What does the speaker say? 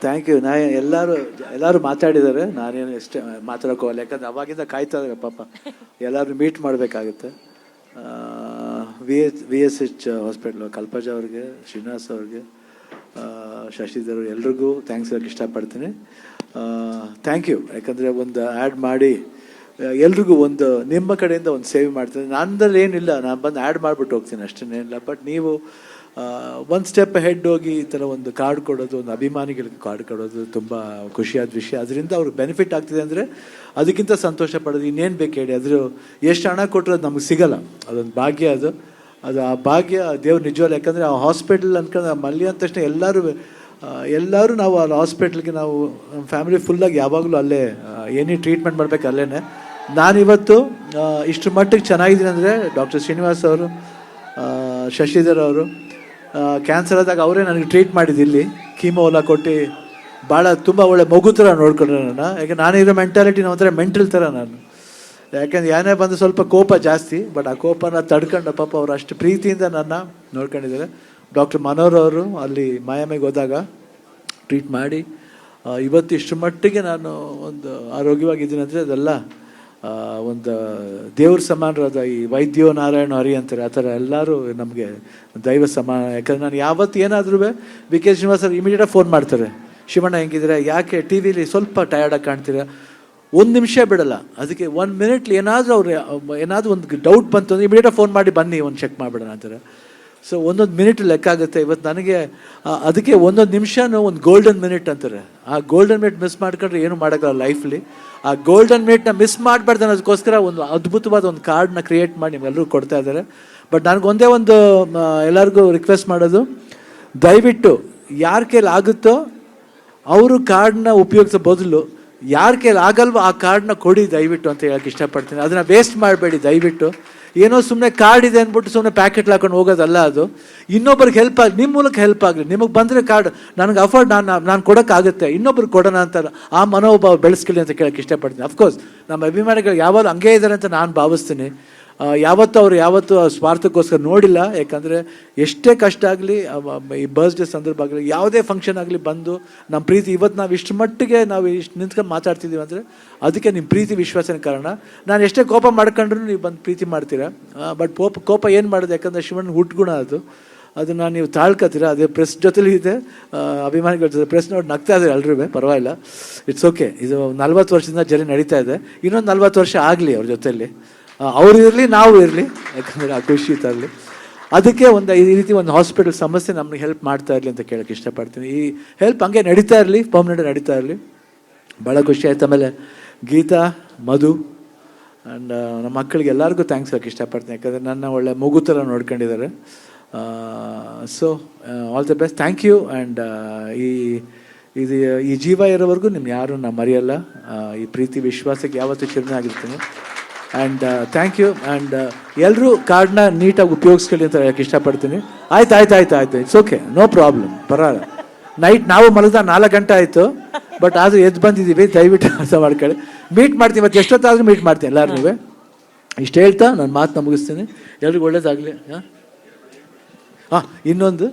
Thank you. ಎಲ್ಲರೂ ಮಾತಾಡಿದ್ದಾರೆ, ನಾನೇನು ಎಷ್ಟೇ ಮಾತಾಡೋಕ್ಕೋಗಲ್ಲ, ಯಾಕಂದ್ರೆ ಅವಾಗಿಂದ ಕಾಯ್ತಾ ಇದ್ದಾರೆ ಪಾಪ, ಎಲ್ಲರೂ ಮೀಟ್ ಮಾಡಬೇಕಾಗುತ್ತೆ. VSH ಹಾಸ್ಪಿಟ್ಲು ಕಲ್ಪಜ ಅವ್ರಿಗೆ, ಶ್ರೀನಿವಾಸ್ ಅವ್ರಿಗೆ, ಶಶಿಧರ್ ಎಲ್ರಿಗೂ ಥ್ಯಾಂಕ್ಸ್ ಹೇಳಕ್ಕೆ ಇಷ್ಟಪಡ್ತೀನಿ. ಥ್ಯಾಂಕ್ ಯು, ಯಾಕಂದರೆ ಒಂದು ಆ್ಯಡ್ ಮಾಡಿ ಎಲ್ರಿಗೂ ಒಂದು ನಿಮ್ಮ ಕಡೆಯಿಂದ ಒಂದು ಸೇವೆ ಮಾಡ್ತೀನಿ. ನನ್ನಲ್ಲಿ ಏನಿಲ್ಲ, ನಾನು ಬಂದು ಆ್ಯಡ್ ಮಾಡಿಬಿಟ್ಟು ಹೋಗ್ತೀನಿ ಅಷ್ಟೇನಿಲ್ಲ. ಬಟ್ ನೀವು ಒಂದು ಸ್ಟೆಪ್ ಹೆಡ್ ಹೋಗಿ ಈ ಥರ ಒಂದು ಕಾರ್ಡ್ ಕೊಡೋದು, ಒಂದು ಅಭಿಮಾನಿಗಳಿಗೆ ಕಾರ್ಡ್ ಕೊಡೋದು ತುಂಬ ಖುಷಿಯಾದ ವಿಷಯ. ಅದರಿಂದ ಅವ್ರಿಗೆ ಬೆನಿಫಿಟ್ ಆಗ್ತಿದೆ ಅಂದರೆ ಅದಕ್ಕಿಂತ ಸಂತೋಷ ಪಡೋದು ಇನ್ನೇನು ಬೇಕು ಹೇಳಿ. ಅದ್ರ ಎಷ್ಟು ಹಣ ಕೊಟ್ಟರು ಅದು ನಮಗೆ ಸಿಗಲ್ಲ, ಅದೊಂದು ಭಾಗ್ಯ. ಅದು ಆ ಭಾಗ್ಯ ದೇವ್ರು ನಿಜವಲ್ಲ. ಯಾಕಂದರೆ ಆ ಹಾಸ್ಪಿಟಲ್ ಅನ್ಕೊಂಡು ಮಲ್ಲಿ ಅಂದ ತಕ್ಷಣ ಎಲ್ಲರೂ ನಾವು ಆ ಹಾಸ್ಪಿಟ್ಲಿಗೆ ನಾವು ನಮ್ಮ ಫ್ಯಾಮಿಲಿ ಫುಲ್ಲಾಗಿ ಯಾವಾಗಲೂ ಅಲ್ಲೇ ಏನೇ ಟ್ರೀಟ್ಮೆಂಟ್ ಮಾಡಬೇಕು ಅಲ್ಲೇ. ನಾನಿವತ್ತು ಇಷ್ಟು ಮಟ್ಟಿಗೆ ಚೆನ್ನಾಗಿದ್ದೀನಿ ಅಂದರೆ ಡಾಕ್ಟರ್ ಶ್ರೀನಿವಾಸ್ ಅವರು, ಶಶಿಧರ್ ಅವರು ಕ್ಯಾನ್ಸರ್ ಆದಾಗ ಅವರೇ ನನಗೆ ಟ್ರೀಟ್ ಮಾಡಿದ್ದು. ಇಲ್ಲಿ ಕೀಮೋ ಎಲ್ಲ ಕೊಟ್ಟು ಭಾಳ ತುಂಬ ಒಳ್ಳೆ ಮಗು ಥರ ನೋಡ್ಕೊಂಡ್ರೆ ನನ್ನ. ಯಾಕೆ ನಾನಿರೋ ಮೆಂಟಾಲಿಟಿ ಒಂಥರ ಮೆಂಟಲ್ ಥರ ನಾನು. ಯಾಕೆಂದ್ರೆ ಏನೇ ಬಂದು ಸ್ವಲ್ಪ ಕೋಪ ಜಾಸ್ತಿ, ಬಟ್ ಆ ಕೋಪನ ತಡ್ಕೊಂಡು ಪಾಪ ಅವರು ಅಷ್ಟು ಪ್ರೀತಿಯಿಂದ ನನ್ನ ನೋಡ್ಕೊಂಡಿದ್ದಾರೆ. ಡಾಕ್ಟರ್ ಮನೋಹರ್ ಅವರು ಅಲ್ಲಿ ಮಾಯಾಮಿಗೆ ಹೋದಾಗ ಟ್ರೀಟ್ ಮಾಡಿ ಇವತ್ತು ಇಷ್ಟು ಮಟ್ಟಿಗೆ ನಾನು ಒಂದು ಆರೋಗ್ಯವಾಗಿದ್ದೀನಿ ಅಂದರೆ ಅದೆಲ್ಲ ಒಂದು ದೇವ್ರ ಸಮಾನರಾದ ಈ ವೈದ್ಯೋ ನಾರಾಯಣ ಹರಿ ಅಂತಾರೆ, ಆ ಥರ ಎಲ್ಲರೂ ನಮಗೆ ದೈವ ಸಮಾನ. ಯಾಕಂದ್ರೆ ನಾನು ಯಾವತ್ತು ಏನಾದರೂ BK ಶ್ರೀನಿವಾಸ್ ಅವ್ರು ಇಮಿಡಿಯೇಟಾಗಿ ಫೋನ್ ಮಾಡ್ತಾರೆ, ಶಿವಣ್ಣ ಹೆಂಗಿದ್ದೀರಾ, ಯಾಕೆ ಟಿ ವಿಲಿ ಸ್ವಲ್ಪ ಟಯರ್ಡಾಗಿ ಕಾಣ್ತೀರಾ, ಒಂದು ನಿಮಿಷ ಬಿಡಲ್ಲ. ಅದಕ್ಕೆ 1 ಮಿನಿಟ್ಲಿ ಏನಾದರೂ ಒಂದು ಡೌಟ್ ಬಂತು ಅಂದರೆ ಇಮಿಡಿಯೇಟಾಗಿ ಫೋನ್ ಮಾಡಿ ಬನ್ನಿ ಒಂದು ಚೆಕ್ ಮಾಡಿಬಿಡೋಣ ಅಂತಾರೆ. ಸೊ ಒಂದೊಂದು ಮಿನಿಟ್ ಲೆಕ್ಕ ಆಗುತ್ತೆ. ಇವತ್ತು ನನಗೆ ಅದಕ್ಕೆ ಒಂದೊಂದು ನಿಮಿಷನೂ ಒಂದು ಗೋಲ್ಡನ್ ಮಿನಿಟ್ ಅಂತಾರೆ. ಆ ಗೋಲ್ಡನ್ ಮಿನಿಟ್ ಮಿಸ್ ಮಾಡ್ಕೊಂಡ್ರೆ ಏನು ಮಾಡೋಕ್ಕಲ್ಲ ಲೈಫ್ಲಿ. ಆ ಗೋಲ್ಡನ್ ಮಿನಿಟ್ನ ಮಿಸ್ ಮಾಡಬಾರ್ದು ಅನ್ನೋದಕ್ಕೋಸ್ಕರ ಒಂದು ಅದ್ಭುತವಾದ ಒಂದು ಕಾರ್ಡ್ನ ಕ್ರಿಯೇಟ್ ಮಾಡಿ ನಿಮ್ಗೆಲ್ಲರೂ ಕೊಡ್ತಾ ಇದ್ದಾರೆ. ಬಟ್ ನನಗೆ ಒಂದೇ ಒಂದು ಎಲ್ಲರಿಗೂ ರಿಕ್ವೆಸ್ಟ್ ಮಾಡೋದು, ದಯವಿಟ್ಟು ಯಾರ ಕೈಲಿ ಆಗುತ್ತೋ ಅವರು ಕಾರ್ಡ್ನ ಉಪಯೋಗಿಸೋ ಬದಲು ಯಾರ ಕೈಲಿ ಆಗಲ್ವೋ ಆ ಕಾರ್ಡ್ನ ಕೊಡಿ ದಯವಿಟ್ಟು ಅಂತ ಹೇಳಕ್ಕೆ ಇಷ್ಟಪಡ್ತೀನಿ. ಅದನ್ನು ವೇಸ್ಟ್ ಮಾಡಬೇಡಿ ದಯವಿಟ್ಟು. ಏನೋ ಸುಮ್ಮನೆ ಕಾರ್ಡ್ ಇದೆ ಅಂದ್ಬಿಟ್ಟು ಸುಮ್ಮನೆ ಪ್ಯಾಕೆಟ್ ಹಾಕೊಂಡು ಹೋಗೋದಲ್ಲ. ಅದು ಇನ್ನೊಬ್ರಿಗೆ ಹೆಲ್ಪ್ ಆಗಿ, ನಿಮ್ಮ ಮೂಲಕ ಹೆಲ್ಪ್ ಆಗಲಿ. ನಿಮಗೆ ಬಂದರೆ ಕಾರ್ಡ್ ನನಗೆ ಅಫೋರ್ಡ್ ನಾನು ಕೊಡೋಕ್ಕಾಗುತ್ತೆ, ಇನ್ನೊಬ್ರಿಗೆ ಕೊಡೋಣ ಅಂತ ಆ ಮನೋಭಾವ ಬೆಳೆಸ್ಕೊಳ್ಳಿ ಅಂತ ಕೇಳೋಕ್ಕೆ ಇಷ್ಟಪಡ್ತೀನಿ. ಅಫ್ಕೋರ್ಸ್ ನಮ್ಮ ಅಭಿಮಾನಿಗಳು ಯಾವಾಗಲೂ ಹಂಗೇ ಇದ್ದಾರೆ ಅಂತ ನಾನು ಭಾವಿಸ್ತೀನಿ. ಯಾವತ್ತೂ ಸ್ವಾರ್ಥಕ್ಕೋಸ್ಕರ ನೋಡಿಲ್ಲ. ಯಾಕಂದರೆ ಎಷ್ಟೇ ಕಷ್ಟ ಆಗಲಿ, ಈ ಬರ್ತ್ಡೇ ಸಂದರ್ಭ ಆಗಲಿ, ಯಾವುದೇ ಫಂಕ್ಷನ್ ಆಗಲಿ ಬಂದು ನಮ್ಮ ಪ್ರೀತಿ, ಇವತ್ತು ನಾವು ಇಷ್ಟು ಮಟ್ಟಿಗೆ ನಾವು ಇಷ್ಟು ನಿಂತ್ಕೊಂಡು ಮಾತಾಡ್ತಿದ್ದೀವಿ ಅಂದರೆ ಅದಕ್ಕೆ ನಿಮ್ಮ ಪ್ರೀತಿ ವಿಶ್ವಾಸನ ಕಾರಣ. ನಾನು ಎಷ್ಟೇ ಕೋಪ ಮಾಡ್ಕೊಂಡ್ರೂ ನೀವು ಬಂದು ಪ್ರೀತಿ ಮಾಡ್ತೀರಾ. ಬಟ್ ಕೋಪ ಏನು ಮಾಡೋದು, ಯಾಕಂದರೆ ಶಿವನ ಹುಟ್ಟುಗುಣ ಅದನ್ನು ನೀವು ತಾಳ್ಕೊತೀರಾ. ಅದೇ ಪ್ರೆಸ್ ಜೊತೆಲಿ ಇದೆ, ಅಭಿಮಾನಿಗಳ ಜೊತೆ ಪ್ರೆಸ್ ನೋಡಿ ನಗ್ತಾ ಇದ್ದಾರೆ ಎಲ್ಲರೂ, ಪರವಾಗಿಲ್ಲ, ಇಟ್ಸ್ ಓಕೆ. ಇದು 40 ವರ್ಷದಿಂದ ಜರ್ನಿ ನಡೀತಾ ಇದೆ, ಇನ್ನೊಂದು 40 ವರ್ಷ ಆಗಲಿ ಅವ್ರ ಜೊತೆಯಲ್ಲಿ. ಅವರು ಇರಲಿ, ನಾವು ಇರಲಿ, ಯಾಕಂದರೆ ಆ ಖುಷಿ ತರಲಿ. ಅದಕ್ಕೆ ಈ ರೀತಿ ಒಂದು ಹಾಸ್ಪಿಟಲ್ ಸಮಸ್ಯೆ ನಮಗೆ ಹೆಲ್ಪ್ ಮಾಡ್ತಾ ಇರಲಿ ಅಂತ ಕೇಳೋಕ್ಕೆ ಇಷ್ಟಪಡ್ತೀನಿ. ಈ ಹೆಲ್ಪ್ ಹಂಗೆ ನಡೀತಾ ಇರಲಿ, ಪರ್ಮನೆಂಟ್ ನಡೀತಾ ಇರಲಿ. ಭಾಳ ಖುಷಿ ಆಯ್ತು. ಆಮೇಲೆ ಗೀತಾ, ಮಧು ಆ್ಯಂಡ್ ನಮ್ಮ ಮಕ್ಕಳಿಗೆ ಎಲ್ಲರಿಗೂ ಥ್ಯಾಂಕ್ಸ್ ಹೇಳೋಕ್ಕೆ ಇಷ್ಟಪಡ್ತೀನಿ. ಯಾಕಂದರೆ ನನ್ನ ಒಳ್ಳೆ ಮಗು ಥರ ನೋಡ್ಕೊಂಡಿದ್ದಾರೆ. So all the best, thank you. And ಈ ಜೀವ ಇರೋವರೆಗೂ ನಿಮ್ಮ ಯಾರು ನಾನು ಮರೆಯಲ್ಲ. ಈ ಪ್ರೀತಿ ವಿಶ್ವಾಸಕ್ಕೆ ಯಾವತ್ತೂ ಚಿರನಾಗಿರ್ತೀನಿ. And thank you. ಆ್ಯಂಡ್ ಎಲ್ಲರೂ ಕಾರ್ಡ್ನ ನೀಟಾಗಿ ಉಪಯೋಗಿಸ್ಕೊಳ್ಳಿ ಅಂತ ಹೇಳಕ್ಕೆ ಇಷ್ಟಪಡ್ತೀನಿ. ಆಯ್ತು, ಇಟ್ಸ್ ಓಕೆ, ನೋ ಪ್ರಾಬ್ಲಮ್, ಪರವಾಗಿಲ್ಲ. ನೈಟ್ ನಾವು ಮಲಗಿದ 4 ಗಂಟೆ ಆಯಿತು, ಬಟ್ ಆದರೂ ಎದ್ದು ಬಂದಿದ್ದೀವಿ. ದಯವಿಟ್ಟು ಅರ್ಥ ಮಾಡ್ಕೊಳ್ಳಿ. ಮೀಟ್ ಮಾಡ್ತೀನಿ, ಮತ್ತು ಎಷ್ಟೊತ್ತಾದರೂ ಮೀಟ್ ಮಾಡ್ತೀನಿ ಎಲ್ಲರೂ. ಇಷ್ಟು ಹೇಳ್ತಾ ನಾನು ಮಾತನ್ನ ಮುಗಿಸ್ತೀನಿ. ಎಲ್ರಿಗೂ ಒಳ್ಳೇದಾಗಲಿ. ಇನ್ನೊಂದು